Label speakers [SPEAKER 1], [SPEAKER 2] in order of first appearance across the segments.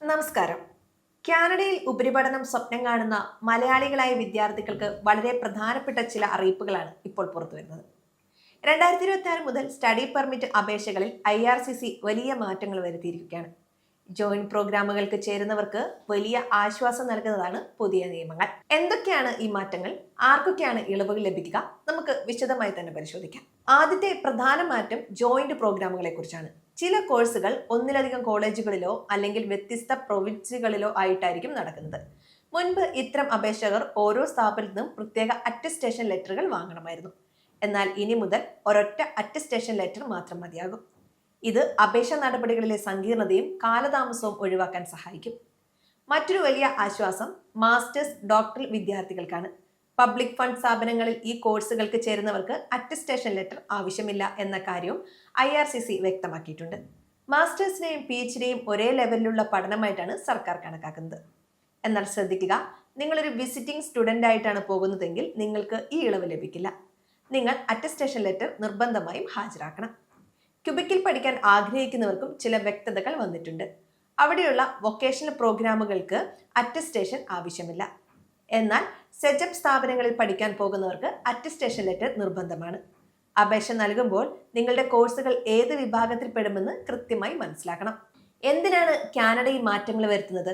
[SPEAKER 1] നമസ്കാരം. കാനഡയിൽ ഉപരിപഠനം സ്വപ്നം കാണുന്ന മലയാളികളായ വിദ്യാർത്ഥികൾക്ക് വളരെ പ്രധാനപ്പെട്ട ചില അറിയിപ്പുകളാണ് ഇപ്പോൾ പുറത്തുവരുന്നത്. 2026 മുതൽ സ്റ്റഡി പെർമിറ്റ് അപേക്ഷകളിൽ IRCC വലിയ മാറ്റങ്ങൾ വരുത്തിയിരിക്കുകയാണ്. ജോയിന്റ് പ്രോഗ്രാമുകൾക്ക് ചേരുന്നവർക്ക് വലിയ ആശ്വാസം നൽകുന്നതാണ് പുതിയ നിയമങ്ങൾ. എന്തൊക്കെയാണ് ഈ മാറ്റങ്ങൾ? ആർക്കൊക്കെയാണ് ഇളവുകൾ ലഭിക്കുക? നമുക്ക് വിശദമായി തന്നെ പരിശോധിക്കാം. ആദ്യത്തെ പ്രധാന മാറ്റം ജോയിന്റ് പ്രോഗ്രാമുകളെ കുറിച്ചാണ്. ചില കോഴ്സുകൾ ഒന്നിലധികം കോളേജുകളിലോ അല്ലെങ്കിൽ വ്യത്യസ്ത പ്രൊവിൻസുകളിലോ ആയിട്ടായിരിക്കും നടക്കുന്നത്. മുൻപ് ഇത്തരം അപേക്ഷകർ ഓരോ സ്ഥാപനത്തിൽ നിന്നും പ്രത്യേക അറ്റസ്റ്റേഷൻ ലെറ്ററുകൾ വാങ്ങണമായിരുന്നു. എന്നാൽ ഇനി മുതൽ ഒരൊറ്റ അറ്റസ്റ്റേഷൻ ലെറ്റർ മാത്രം മതിയാകും. ഇത് അപേക്ഷാ നടപടികളിലെ സങ്കീർണതയും കാലതാമസവും ഒഴിവാക്കാൻ സഹായിക്കും. മറ്റൊരു വലിയ ആശ്വാസം മാസ്റ്റേഴ്സ് ഡോക്ടറൽ വിദ്യാർത്ഥികൾക്കാണ്. പബ്ലിക് ഫണ്ട് സ്ഥാപനങ്ങളിൽ ഈ കോഴ്സുകൾക്ക് ചേരുന്നവർക്ക് അറ്റസ്റ്റേഷൻ ലെറ്റർ ആവശ്യമില്ല എന്ന കാര്യവും IRCC വ്യക്തമാക്കിയിട്ടുണ്ട്. മാസ്റ്റേഴ്സിനെയും PhDയെയും ഒരേ ലെവലിലുള്ള പഠനമായിട്ടാണ് സർക്കാർ കണക്കാക്കുന്നത്. എന്നാൽ ശ്രദ്ധിക്കുക, നിങ്ങളൊരു വിസിറ്റിംഗ് സ്റ്റുഡൻ്റ് ആയിട്ടാണ് പോകുന്നതെങ്കിൽ നിങ്ങൾക്ക് ഈ ഇളവ് ലഭിക്കില്ല. നിങ്ങൾ അറ്റസ്റ്റേഷൻ ലെറ്റർ നിർബന്ധമായും ഹാജരാക്കണം. ക്യൂബിക്കിൽ പഠിക്കാൻ ആഗ്രഹിക്കുന്നവർക്കും ചില വ്യക്തതകൾ വന്നിട്ടുണ്ട്. അവിടെയുള്ള വൊക്കേഷണൽ പ്രോഗ്രാമുകൾക്ക് അറ്റസ്റ്റേഷൻ ആവശ്യമില്ല. എന്നാൽ സെറ്റപ്പ് സ്ഥാപനങ്ങളിൽ പഠിക്കാൻ പോകുന്നവർക്ക് അറ്റസ്റ്റേഷൻ ലെറ്റർ നിർബന്ധമാണ്. അപേക്ഷ നൽകുമ്പോൾ നിങ്ങളുടെ കോഴ്സുകൾ ഏത് വിഭാഗത്തിൽ പെടുമെന്ന് കൃത്യമായി മനസ്സിലാക്കണം. എന്തിനാണ് കാനഡയിൽ മാറ്റങ്ങൾ വരുത്തുന്നത്?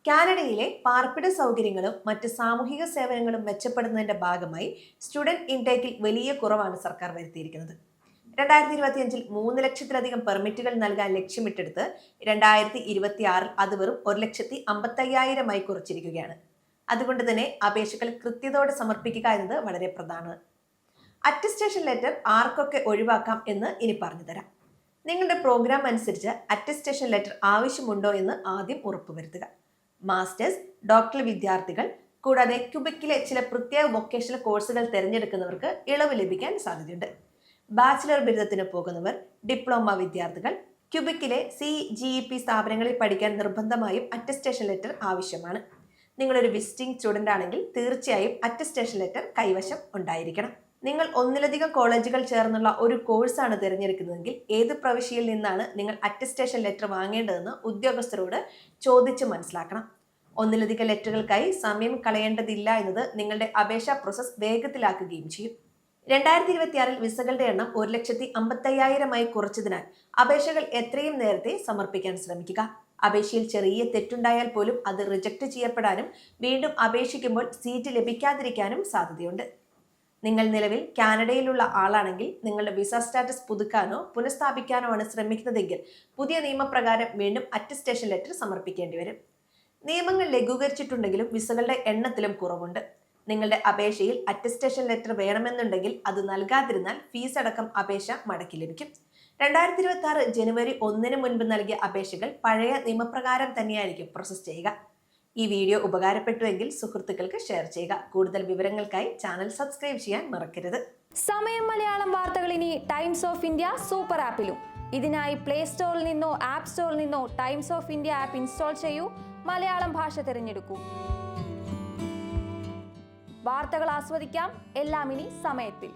[SPEAKER 1] കാനഡയിലെ പാർപ്പിട സൗകര്യങ്ങളും മറ്റ് സാമൂഹിക സേവനങ്ങളും മെച്ചപ്പെടുന്നതിന്റെ ഭാഗമായി സ്റ്റുഡന്റ് ഇൻടേക്കിൽ വലിയ കുറവാണ് സർക്കാർ വരുത്തിയിരിക്കുന്നത്. 2025 3 ലക്ഷത്തിലധികം പെർമിറ്റുകൾ നൽകാൻ ലക്ഷ്യമിട്ടെടുത്ത് 2026 അത് വെറും 1,55,000 കുറച്ചിരിക്കുകയാണ്. അതുകൊണ്ട് തന്നെ അപേക്ഷകൾ കൃത്യതയോടെ സമർപ്പിക്കുക എന്നത് വളരെ പ്രധാനമാണ്. അറ്റസ്റ്റേഷൻ ലെറ്റർ ആർക്കൊക്കെ ഒഴിവാക്കാം എന്ന് ഇനി പറഞ്ഞു തരാം. നിങ്ങളുടെ പ്രോഗ്രാം അനുസരിച്ച് അറ്റസ്റ്റേഷൻ ലെറ്റർ ആവശ്യമുണ്ടോ എന്ന് ആദ്യം ഉറപ്പുവരുത്തുക. മാസ്റ്റേഴ്സ്, ഡോക്ടറൽ വിദ്യാർത്ഥികൾ, കൂടാതെ ക്യൂബിക്കിലെ ചില പ്രത്യേക വൊക്കേഷണൽ കോഴ്സുകൾ തിരഞ്ഞെടുക്കുന്നവർക്ക് ഇളവ് ലഭിക്കാൻ സാധ്യതയുണ്ട്. ബാച്ചിലർ ബിരുദത്തിന് പോകുന്നവർ, ഡിപ്ലോമ വിദ്യാർത്ഥികൾ, ക്യൂബിക്കിലെ CGEP സ്ഥാപനങ്ങളിൽ പഠിക്കാൻ നിർബന്ധമായും അറ്റസ്റ്റേഷൻ ലെറ്റർ ആവശ്യമാണ്. നിങ്ങളൊരു വിസിറ്റിംഗ് സ്റ്റുഡൻ്റ് ആണെങ്കിൽ തീർച്ചയായും അറ്റസ്റ്റേഷൻ ലെറ്റർ കൈവശം ഉണ്ടായിരിക്കണം. നിങ്ങൾ ഒന്നിലധികം കോളേജുകൾ ചേർന്നുള്ള ഒരു കോഴ്സാണ് തിരഞ്ഞെടുക്കുന്നതെങ്കിൽ ഏത് പ്രവിശ്യയിൽ നിന്നാണ് നിങ്ങൾ അറ്റസ്റ്റേഷൻ ലെറ്റർ വാങ്ങേണ്ടതെന്ന് ഉദ്യോഗസ്ഥരോട് ചോദിച്ച് മനസ്സിലാക്കണം. ഒന്നിലധികം ലെറ്ററുകൾക്കായി സമയം കളയേണ്ടതില്ല എന്നത് നിങ്ങളുടെ അപേക്ഷാ പ്രോസസ് വേഗത്തിലാക്കുകയും ചെയ്യും. 2026 വിസകളുടെ എണ്ണം 1,55,000 കുറച്ചതിനാൽ അപേക്ഷകൾ എത്രയും നേരത്തെ സമർപ്പിക്കാൻ ശ്രമിക്കുക. അപേക്ഷയിൽ ചെറിയ തെറ്റുണ്ടായാൽ പോലും അത് റിജക്ട് ചെയ്യപ്പെടാനും വീണ്ടും അപേക്ഷിക്കുമ്പോൾ സീറ്റ് ലഭിക്കാതിരിക്കാനും സാധ്യതയുണ്ട്. നിങ്ങൾ നിലവിൽ കാനഡയിലുള്ള ആളാണെങ്കിൽ നിങ്ങളുടെ വിസ സ്റ്റാറ്റസ് പുതുക്കാനോ പുനഃസ്ഥാപിക്കാനോ ആണ് ശ്രമിക്കുന്നതെങ്കിൽ പുതിയ നിയമപ്രകാരം വീണ്ടും അറ്റസ്റ്റേഷൻ ലെറ്റർ സമർപ്പിക്കേണ്ടി വരും. നിയമങ്ങൾ ലഘൂകരിച്ചിട്ടുണ്ടെങ്കിലും വിസകളുടെ എണ്ണത്തിലും കുറവുണ്ട്. നിങ്ങളുടെ അപേക്ഷയിൽ അറ്റസ്റ്റേഷൻ ലെറ്റർ വേണമെന്നുണ്ടെങ്കിൽ അത് നൽകാതിരുന്നാൽ ഫീസ് അടക്കം അപേക്ഷ മടക്കി ലഭിക്കും. 2026 ജനുവരി 1 മുൻപ് നൽകിയ അപേക്ഷകൾ പഴയ നിയമപ്രകാരം തന്നെയായിരിക്കും പ്രോസസ് ചെയ്യുക. ഈ വീഡിയോ ഉപകാരപ്പെട്ടുവെങ്കിൽ സുഹൃത്തുക്കൾക്ക് ഷെയർ ചെയ്യുക. കൂടുതൽ വിവരങ്ങൾക്കായി ചാനൽ സബ്സ്ക്രൈബ് ചെയ്യാൻ മറക്കരുത്.
[SPEAKER 2] സമയം മലയാളം വാർത്തകൾ ഇനി ടൈംസ് ഓഫ് ഇന്ത്യ സൂപ്പർ ആപ്പിലും. ഇതിനായി പ്ലേ സ്റ്റോറിൽ നിന്നോ ആപ്പ് സ്റ്റോറിൽ നിന്നോ times of India app install ചെയ്യൂ. മലയാളം ഭാഷ തിരഞ്ഞെടുക്കൂ. വാർത്തകൾ ആസ്വദിക്കാം. എല്ലാം ഇനി സമയത്തിൽ.